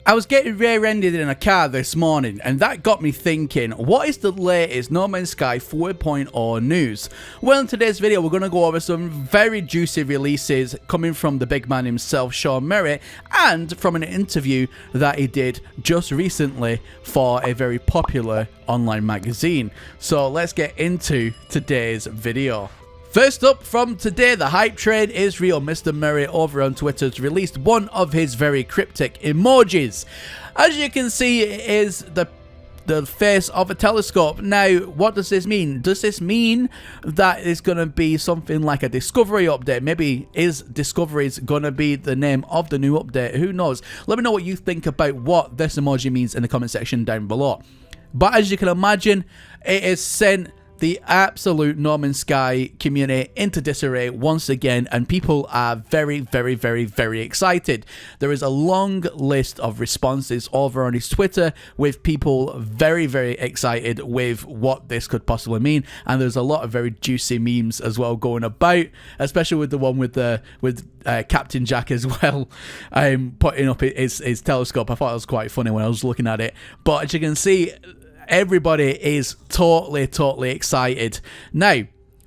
I was getting rear-ended in a car this morning, and that got me thinking, what is the latest No Man's Sky 4.0 news? Well, in today's video, we're going to go over some very juicy releases coming from the big man himself, Sean Murray, and from an interview that he did just recently for a very popular online magazine. So let's get into today's video. First up from today, the hype train is real. Mr. Murray over on Twitter has released one of his very cryptic emojis. As you can see, it is the face of a telescope. Now, what does this mean? Does this mean that it's going to be something like a Discovery update? Maybe is Discovery's going to be the name of the new update? Who knows? Let me know what you think about what this emoji means in the comment section down below. But as you can imagine, it is sent the absolute No Man's Sky community into disarray once again, and people are very excited. There is a long list of responses over on his Twitter with people very excited with what this could possibly mean, and there's a lot of very juicy memes as well going about, especially with the one with Captain Jack as well, putting up his telescope. I thought it was quite funny when I was looking at it. But as you can see, everybody is totally excited. Now,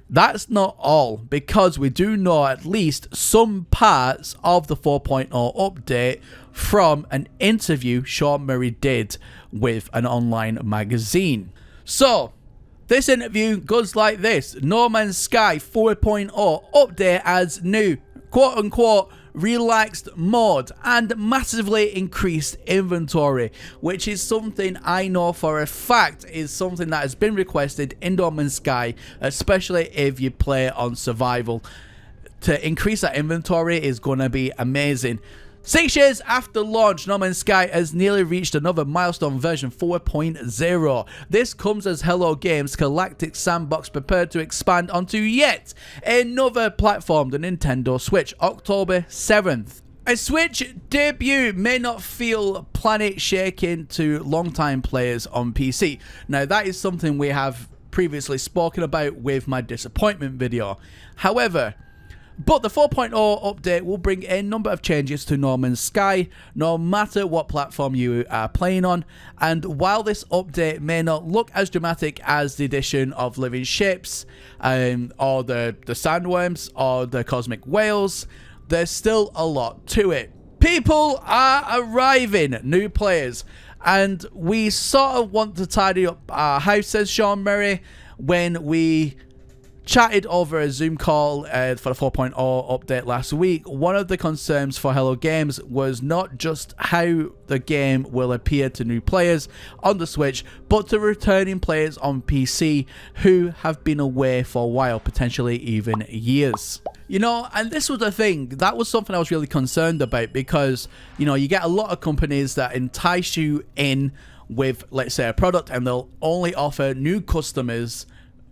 that's not all, because we do know at least some parts of the 4.0 update from an interview Sean Murray did with an online magazine. So, this interview goes like this: No Man's Sky 4.0 update adds new, quote-unquote, relaxed mode and massively increased inventory, which is something I know for a fact is something that has been requested in No Man's Sky, especially if you play on survival. To increase that inventory is going to be amazing. 6 years after launch, No Man's Sky has nearly reached another milestone, version 4.0. This comes as Hello Games' Galactic Sandbox prepared to expand onto yet another platform, the Nintendo Switch, October 7th. A Switch debut may not feel planet-shaking to longtime players on PC. Now, that is something we have previously spoken about with my disappointment video. However, but the 4.0 update will bring a number of changes to No Man's Sky, no matter what platform you are playing on. And while this update may not look as dramatic as the addition of living ships, or the sandworms, or the cosmic whales, there's still a lot to it. People are arriving, new players, and we sort of want to tidy up our house, says Sean Murray, when we chatted over a Zoom call for the 4.0 update last week. One of the concerns for Hello Games was not just how the game will appear to new players on the Switch, but to returning players on PC who have been away for a while, potentially even years. You know, and this was the thing, that was something I was really concerned about, because, you know, you get a lot of companies that entice you in with, let's say, a product, and they'll only offer new customers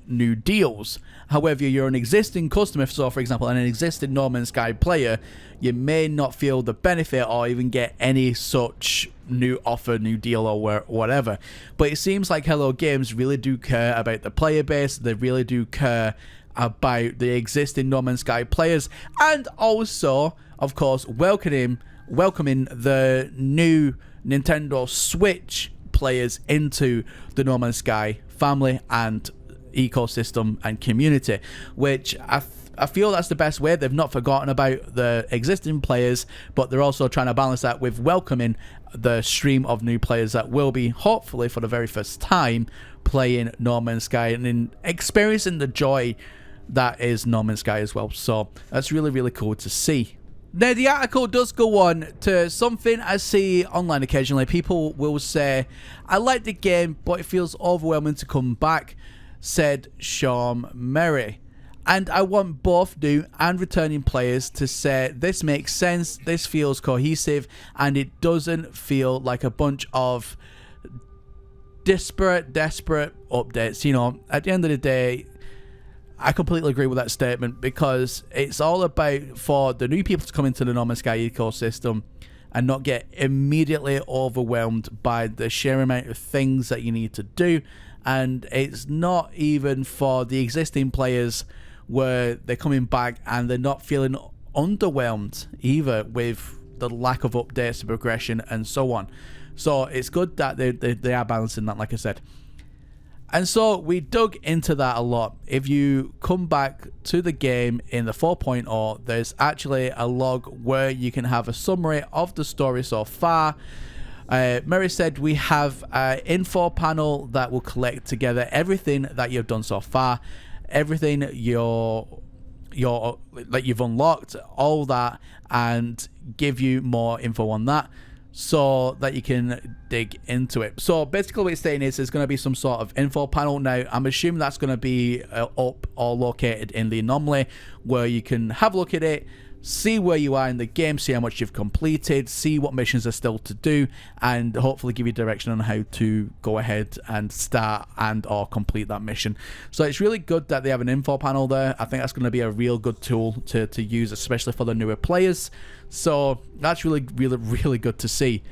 new deals. However, you're an existing customer, so for example an existing No Man's Sky player, you may not feel the benefit or even get any such new offer, new deal, or whatever. But it seems like Hello Games really do care about the player base. They really do care about the existing No Man's Sky players, and also of course welcoming the new Nintendo Switch players into the No Man's Sky family and ecosystem and community, which I feel that's the best way. They've not forgotten about the existing players, but they're also trying to balance that with welcoming the stream of new players that will be, hopefully for the very first time, playing No Man's Sky and in experiencing the joy that is No Man's Sky as well. So that's really cool to see. Now, the article does go on to something I see online occasionally. People will say, I like the game, but it feels overwhelming to come back, said Sean Murray. And I want both new and returning players to say this makes sense, this feels cohesive, and it doesn't feel like a bunch of desperate updates. You know, at the end of the day, I completely agree with that statement, because it's all about for the new people to come into the No Man's Sky ecosystem and not get immediately overwhelmed by the sheer amount of things that you need to do. And it's not even for the existing players where they're coming back and they're not feeling underwhelmed either with the lack of updates to progression and so on. So it's good that they are balancing that, like I said. And so we dug into that a lot. If you come back to the game in the 4.0, there's actually a log where you can have a summary of the story so far. Murray said we have an info panel that will collect together everything that you've done so far, everything that you've unlocked, all that, and give you more info on that, so that you can dig into it. So basically what it's saying is there's going to be some sort of info panel. Now I'm assuming that's going to be up or located in the anomaly, where you can have a look at it, see where you are in the game, see how much you've completed, see what missions are still to do, and hopefully give you direction on how to go ahead and start and or complete that mission. So it's really good that they have an info panel there. I think that's going to be a real good tool to use, especially for the newer players. So that's really good to see.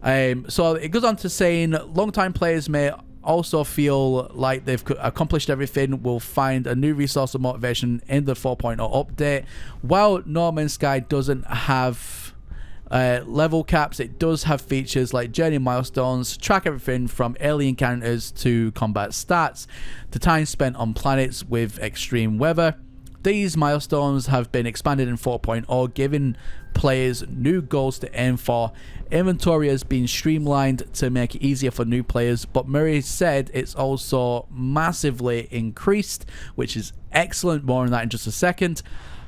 So it goes on to saying long-time players may also feel like they've accomplished everything, will find a new resource of motivation in the 4.0 update. While No Man's Sky doesn't have level caps, it does have features like journey milestones, track everything from alien encounters to combat stats to time spent on planets with extreme weather. These milestones have been expanded in 4.0, giving players new goals to aim for. Inventory has been streamlined to make it easier for new players, but Murray said it's also massively increased, which is excellent. More on that in just a second.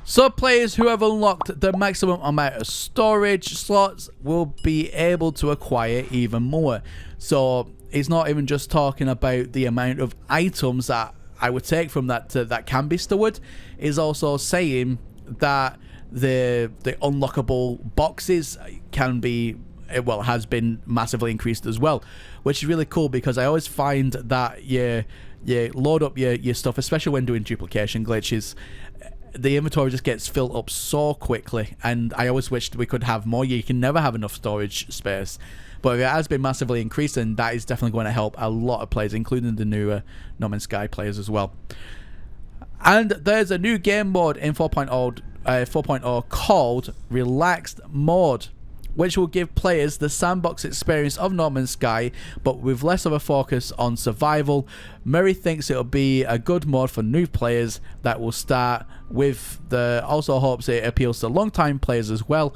So players who have unlocked the maximum amount of storage slots will be able to acquire even more. So it's not even just talking about the amount of items that I would take from that that can be stored. Is also saying that the unlockable boxes can be, well, has been massively increased as well, which is really cool, because I always find that you load up your stuff, especially when doing duplication glitches, the inventory just gets filled up so quickly, and I always wished we could have more. You can never have enough storage space, but it has been massively increased, and that is definitely going to help a lot of players, including the newer No Man's Sky players as well. And there's a new game mode in 4.0 called Relaxed Mode, which will give players the sandbox experience of No Man's Sky, but with less of a focus on survival. Murray thinks it'll be a good mode for new players that will start with also hopes it appeals to long-time players as well,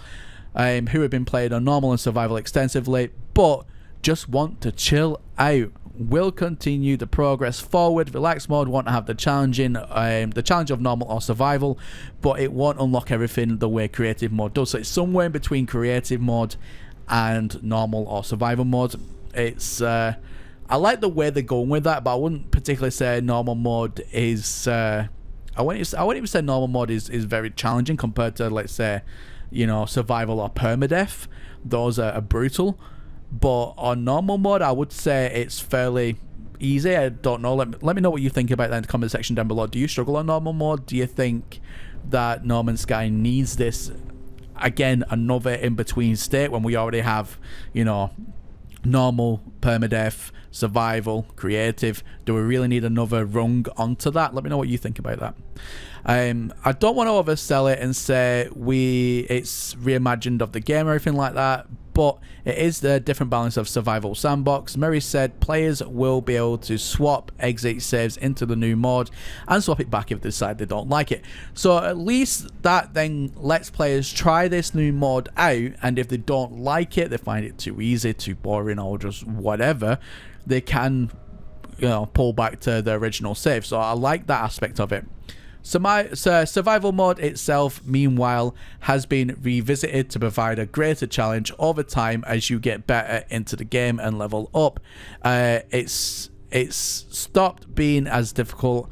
who have been playing on normal and survival extensively, but just want to chill out. Will continue the progress forward. Relaxed mode won't have the challenge of normal or survival, but it won't unlock everything the way creative mode does. So it's somewhere in between creative mode and normal or survival mode. It's I like the way they're going with that, but I wouldn't particularly say normal mode is I wouldn't even say normal mode is very challenging compared to, let's say, you know, survival or permadeath. Those are brutal. But on normal mode, I would say it's fairly easy. I don't know. Let me know what you think about that in the comment section down below. Do you struggle on normal mode? Do you think that No Man's Sky needs this, again, another in-between state when we already have, you know, normal, permadeath, survival, creative? Do we really need another rung onto that? Let me know what you think about that. I don't want to oversell it and say it's reimagined of the game or anything like that, but it is the different balance of survival sandbox. Murray said players will be able to swap exit saves into the new mode and swap it back if they decide they don't like it. So at least that then lets players try this new mode out, and if they don't like it, they find it too easy, too boring, or just whatever, they can, you know, pull back to the original save. So I like that aspect of it. So survival mode itself, meanwhile, has been revisited to provide a greater challenge over time as you get better into the game and level up. It's stopped being as difficult,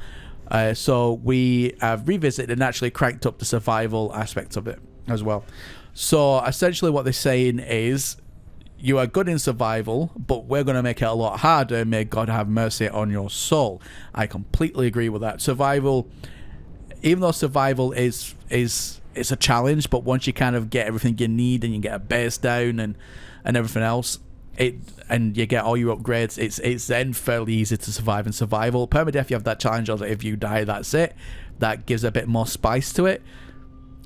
so we have revisited and actually cranked up the survival aspect of it as well. So essentially what they're saying is, you are good in survival, but we're going to make it a lot harder. May God have mercy on your soul. I completely agree with that. Survival, even though survival is a challenge, but once you kind of get everything you need and you get a base down and everything else, and you get all your upgrades, it's then fairly easy to survive in survival. Permadeath, you have that challenge of if you die, that's it. That gives a bit more spice to it.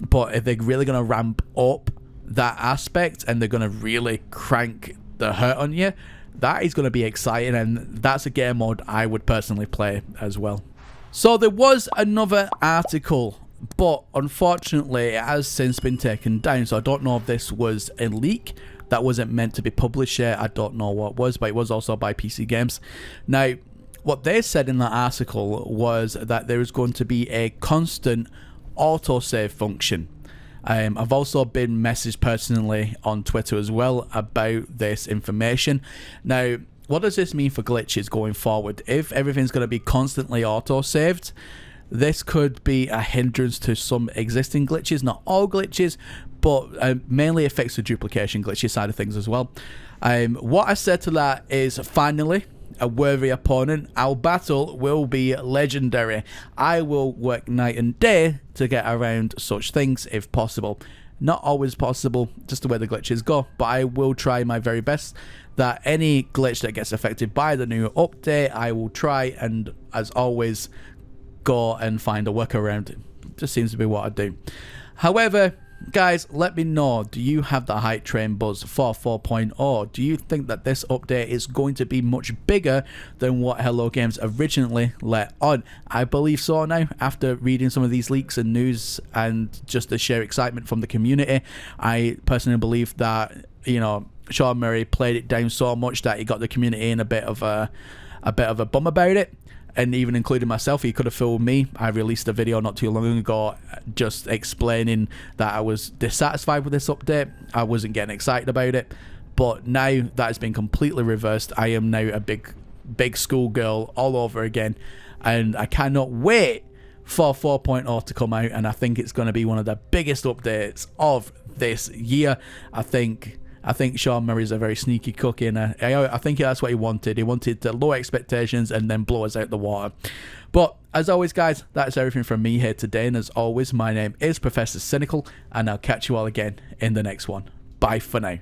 But if they're really going to ramp up that aspect and they're going to really crank the hurt on you, that is going to be exciting, and that's a game mode I would personally play as well. So there was another article, but unfortunately it has since been taken down, so I don't know if this was a leak that wasn't meant to be published yet. I don't know what it was, but it was also by PC Games. Now, what they said in that article was that there is going to be a constant autosave function. I've also been messaged personally on Twitter as well about this information. Now, what does this mean for glitches going forward? If everything's going to be constantly auto-saved, this could be a hindrance to some existing glitches, not all glitches, but mainly affects the duplication glitches side of things as well. What I said to that is, finally, a worthy opponent. Our battle will be legendary. I will work night and day to get around such things if possible. Not always possible, just the way the glitches go, but I will try my very best that any glitch that gets affected by the new update, I will try and, as always, go and find a workaround. It just seems to be what I do. However, guys, let me know, do you have the hype train buzz for 4.0? Do you think that this update is going to be much bigger than what Hello Games originally let on? I believe so now, after reading some of these leaks and news and just the sheer excitement from the community. I personally believe that, you know, Sean Murray played it down so much that he got the community in a bit of a bum about it. And even including myself, he could have fooled me. I released a video not too long ago just explaining that I was dissatisfied with this update. I wasn't getting excited about it. But now that has been completely reversed. I am now a big schoolgirl all over again. And I cannot wait for 4.0 to come out. And I think it's going to be one of the biggest updates of this year. I think Sean Murray's a very sneaky cookie, and I think that's what he wanted. He wanted to lower expectations and then blow us out the water. But as always, guys, that's everything from me here today. And as always, my name is Professor Cynical, and I'll catch you all again in the next one. Bye for now.